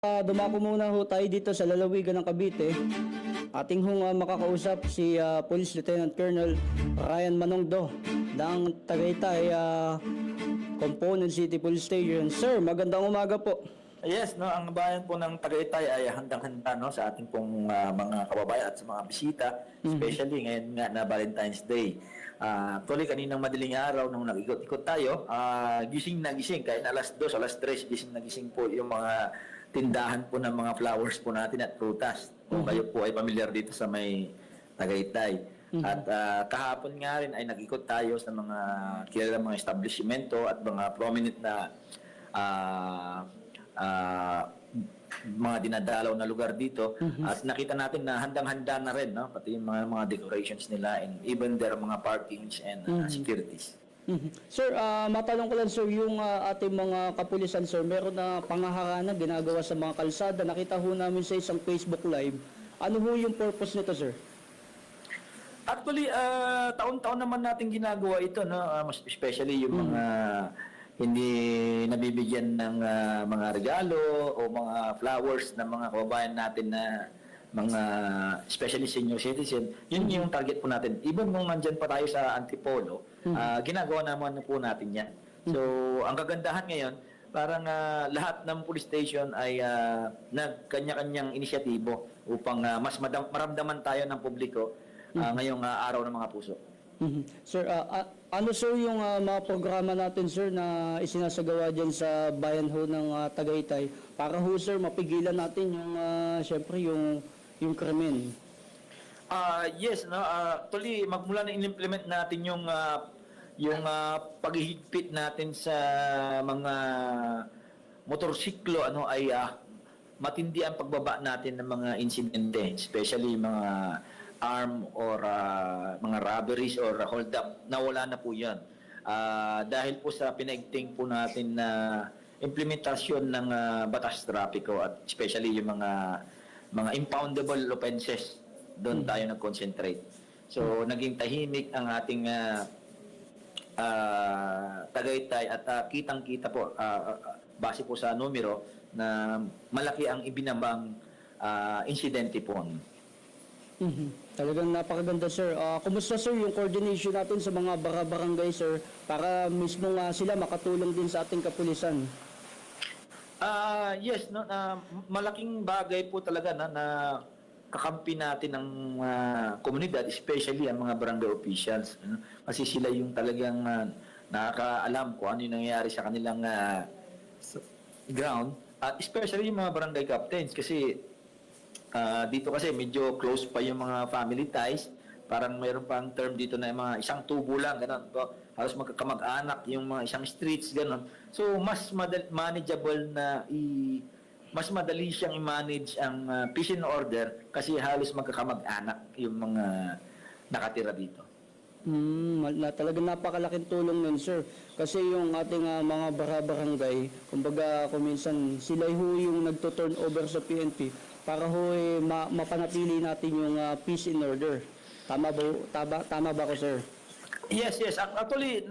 Dumako muna ho tayo dito sa lalawigan ng Cavite. Ating makakausap si Police Lieutenant Colonel Ryan Manongdo ng Tagaytay Component City Police Station. Sir, magandang umaga po. Yes, no, ang bayan po ng Tagaytay ay handang-handa no sa ating pong mga kababayan at sa mga bisita, especially ngayon nga na Valentine's Day. Actually kaninang madaling araw nung nag-ikot-ikot tayo, gising na gising kahit alas 2, alas 3 gising na gising po yung mga tindahan po ng mga flowers po natin at prutas. Kung kayo po ay familiar dito sa may Tagaytay. At kahapon nga rin ay nag-ikot tayo sa mga kilalang mga establishmento at mga prominent na mga dinadalaw na lugar dito at nakita natin na handang-handa na rin, no? Pati yung mga decorations nila and even their mga parkings and securities. Sir, matanong ko lang sir, yung ating mga kapulisan sir, meron na pangaharanang ginagawa sa mga kalsada. Nakita ho namin sa isang Facebook Live. Ano ho yung purpose nito sir? Actually, taon-taon naman natin ginagawa ito, no? Especially yung mga hindi nabibigyan ng mga regalo o mga flowers ng mga kababayan natin na mga especially senior citizen. Yun yung target po natin. Even kung nandyan pa tayo sa Antipolo, ginagawa naman po natin yan. So, ang kagandahan ngayon, parang lahat ng police station ay nagkanya-kanyang inisyatibo upang mas maramdaman tayo ng publiko ngayong araw ng mga puso. Sir, ano sir yung mga programa natin sir na isinasagawa dyan sa bayan ho ng Tagaytay para ho sir mapigilan natin yung syempre yung krimen? Yes, no. Actually, magmula na in-implement natin yung paghihigpit natin sa mga motorsiklo ay matindi ang pagbaba natin ng mga insidente, especially mga arm or mga robberies or hold up, nawala na po yan. Dahil po sa pinaigting po natin na implementasyon ng batas trapiko at especially yung mga impoundable offenses, doon tayo nag-concentrate. So, naging tahimik ang ating Tagaytay at kitang-kita po, base po sa numero, na malaki ang ibinabang insidente po. Talagang napakaganda sir. Kumusta sir yung coordination natin sa mga barangay sir para mismo sila makatulong din sa ating kapulisan? Yes, no, malaking bagay po talaga na kakampi natin ng komunidad, especially ang mga barangay officials. Kasi sila yung talagang nakakaalam kung ano yung nangyayari sa kanilang ground. At especially yung mga barangay captains kasi dito kasi medyo close pa yung mga family ties. Parang mayroon pang term dito na mga isang tubo lang, gano'n. Halos magkakamag-anak yung mga isang streets, gano'n. So, mas manageable na mas madali siyang i-manage ang peace and order kasi halos magkakamag-anak yung mga nakatira dito. Talagang napakalaking tulong nun sir. Kasi yung ating mga barangay, kumbaga kuminsan sila ho yung nagto-turn over sa PNP para ho mapanatili natin yung peace and order. Tama ba ko sir? Yes. Actually,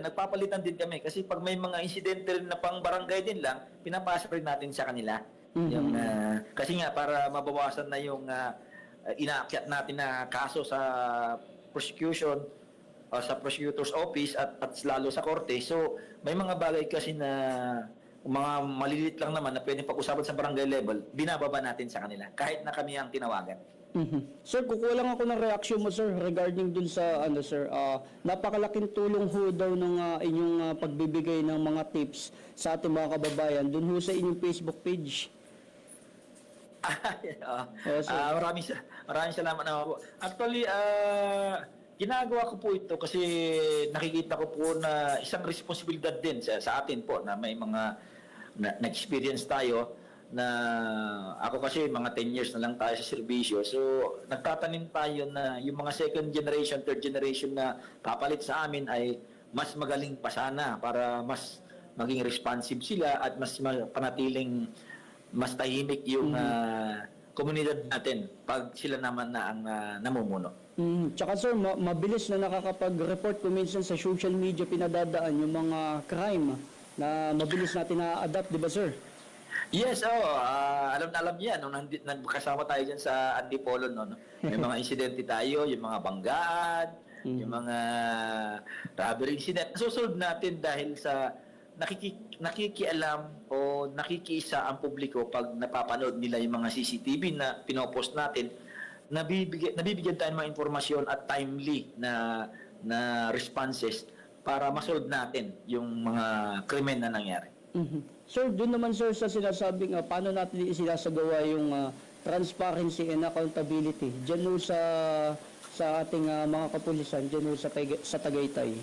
nagpapalitan din kami kasi pag may mga insidente rin na pang barangay din lang, pinapasa rin natin sa kanila. Yung, kasi nga, para mabawasan na yung inaakyat natin na kaso sa prosecution o sa prosecutor's office at lalo sa korte. So, may mga bagay kasi na mga malilit lang naman na pwedeng pag-usapan sa barangay level, binababa natin sa kanila kahit na kami ang tinawagan. Sir, kukuha lang ako ng reaksyon mo sir regarding dun sa sir, napakalaking tulong ho daw ng inyong pagbibigay ng mga tips sa ating mga kababayan dun ho sa inyong Facebook page. Maraming salamat naman po. Actually, ginagawa ko po ito kasi nakikita ko po na isang responsibilidad din sa atin po na may mga na-experience tayo na ako kasi mga 10 years na lang tayo sa serbisyo. So, nagtatanim tayo na yung mga second generation, third generation na papalit sa amin ay mas magaling pa sana para mas maging responsive sila at mas panatiling mas tahimik yung komunidad natin pag sila naman na ang namumuno. Tsaka sir, mabilis na nakakapag-report kung minsan sa social media pinadadaan yung mga crime na mabilis natin na-adapt, di ba sir? Yes, alam na alam niya, nung nagkasama tayo dyan sa Antipolo, no? May mga insidente tayo, yung mga banggaan, yung mga robbery incident. Nasusolve natin dahil sa nakikialam o nakikiisa ang publiko pag napapanood nila yung mga CCTV na pinopost natin, nabibigyan tayo ng mga informasyon at timely na responses para masolve natin yung mga krimen na nangyari. Sir, doon naman sir sa sinasabing paano natin isinasagawa yung transparency and accountability dyan ho sa ating mga kapulisan dyan ho sa Tagaytay.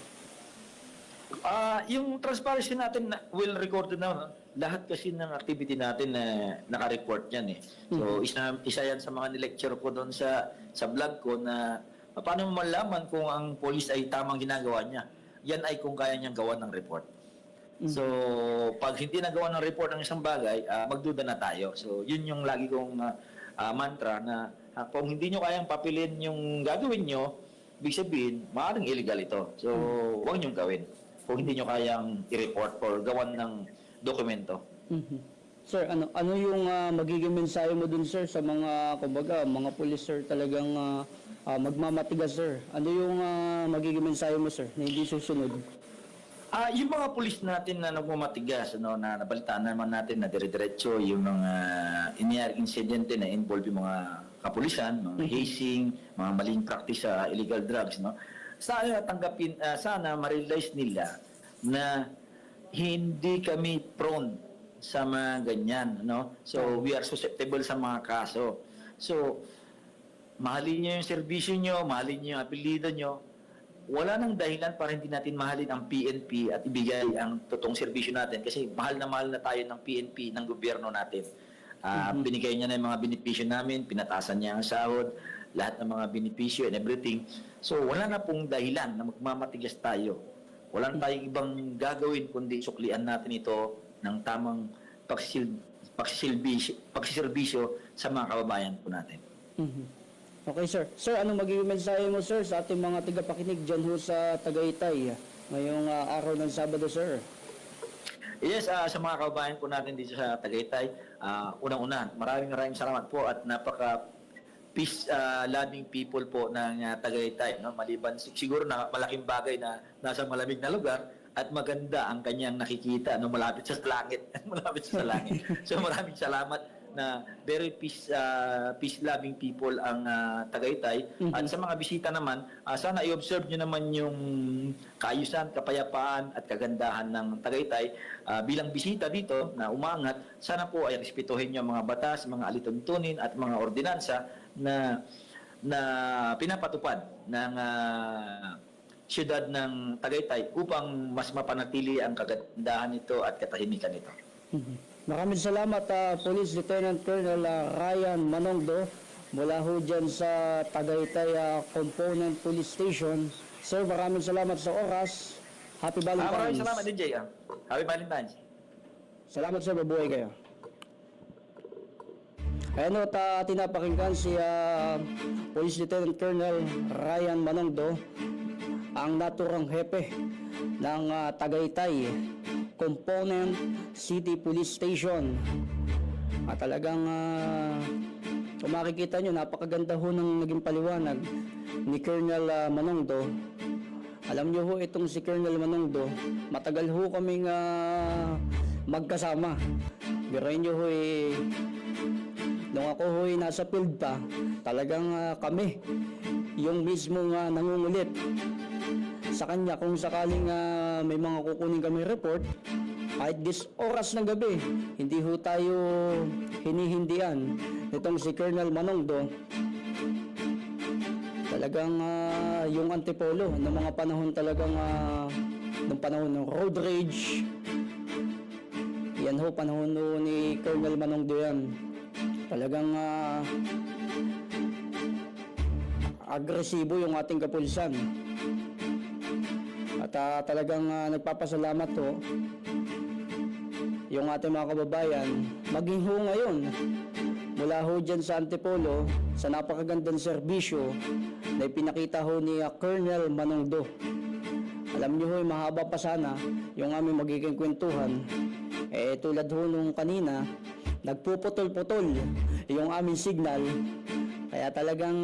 Yung transparency natin will record na, no? Lahat kasi ng activity natin na naka-report yan eh. So isa yan sa mga nilecture ko doon sa vlog ko na paano mo malaman kung ang police ay tamang ginagawa niya. Yan ay kung kaya niyang gawa ng report. So pag hindi nagawa ng report ng isang bagay, magduda na tayo. So yun yung lagi kong mantra na kung hindi nyo kayang papilin yung gagawin nyo, ibig sabihin, maaaring illegal ito. So huwag nyo gawin kung hindi nyo kayang i-report or gawan ng dokumento. Sir, ano yung magiging mensahe mo dun sir sa mga kumbaga mga pulis sir talagang magmamatigas sir? Ano yung magiging mensahe mo sir na hindi susunod? Yung mga pulis natin na nagmamatigas, na nabalitaan naman natin na dire-diretso yung mga inyangaring insidente na involve yung mga kapulisan, mga hazing, mga maling practice sa illegal drugs, no? Sana tanggapin, sana ma-realize nila na hindi kami prone sa mga ganyan, no? So we are susceptible sa mga kaso. So mahalin niyo yung serbisyo niyo, mahalin niyo yung apelyido niyo. Wala nang dahilan para hindi natin mahalin ang PNP at ibigay ang totoong serbisyo natin kasi mahal na tayo ng PNP, ng gobyerno natin. Binigay niya na yung mga benepisyo namin, pinatasan niya ang sahod, lahat ng mga benepisyo and everything. So wala na pong dahilan na magmamatigas tayo. Wala na tayong ibang gagawin kundi suklian natin ito ng tamang pagsiservisyo sa mga kababayan po natin. Okay sir. Sir, anong magiging mensahe mo sir sa ating mga tagapakinig dyan ho sa Tagaytay ngayong araw ng Sabado sir? Yes, sa mga kababayan po natin dito sa Tagaytay, unang-una, maraming salamat po at napaka peace loving people po ng Tagaytay, no? Maliban siguro na malaking bagay na nasa malamig na lugar at maganda ang kanyang nakikita malapit sa langit. Malapit sa langit. So maraming salamat na very peace loving people ang Tagaytay. At sa mga bisita naman, sana i-observe nyo naman yung kaayusan, kapayapaan at kagandahan ng Tagaytay. Bilang bisita dito na umangat, sana po ay respetuhin nyo ang mga batas, mga alituntunin at mga ordinansa na pinapatupad ng siyudad ng Tagaytay upang mas mapanatili ang kagandahan nito at katahimikan nito. Maraming salamat Police Lieutenant Colonel Ryan Manongdo mula ho dyan sa Tagaytay Component Police Station. Sir, maraming salamat sa oras. Happy Valentine's. Maraming salamat DJ. Happy Valentine's. Salamat sir, mabuhay kayo. Ayan o, tinapakinggan si Police Lieutenant Colonel Ryan Manongdo, ang naturang hepe ng Tagaytay Component City Police Station. At talagang kung makikita nyo, napakaganda ho ng naging paliwanag ni Colonel Manongdo. Alam nyo ho, itong si Colonel Manongdo, matagal ho kaming magkasama. Biruin nyo ho nung ako ho nasa field pa, talagang kami yung mismong nangungulit sa kanya kung sakaling may mga kukunin kami report. Kahit oras ng gabi, hindi ho tayo hinihindian nitong si Colonel Manongdo. Talagang yung Antipolo ng mga panahon talagang ng panahon ng road rage, yan ho, panahon ho ni Colonel Manongdo yan. Talagang agresibo yung ating kapulisan. At talagang nagpapasalamat ho yung ating mga kababayan, maging ho ngayon mula ho dyan sa Antipolo sa napakagandang serbisyo na ipinakita ho ni Colonel Manongdo. Alam nyo ho, mahaba pa sana yung aming magiging kwentuhan, Tulad ho nung kanina, nagpuputol-putol yung aming signal. Kaya talagang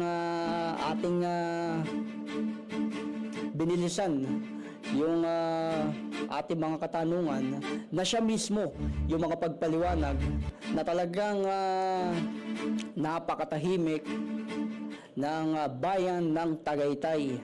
ating binilisan yung ating mga katanungan na siya mismo yung mga pagpaliwanag na talagang napakatahimik ng bayan ng Tagaytay.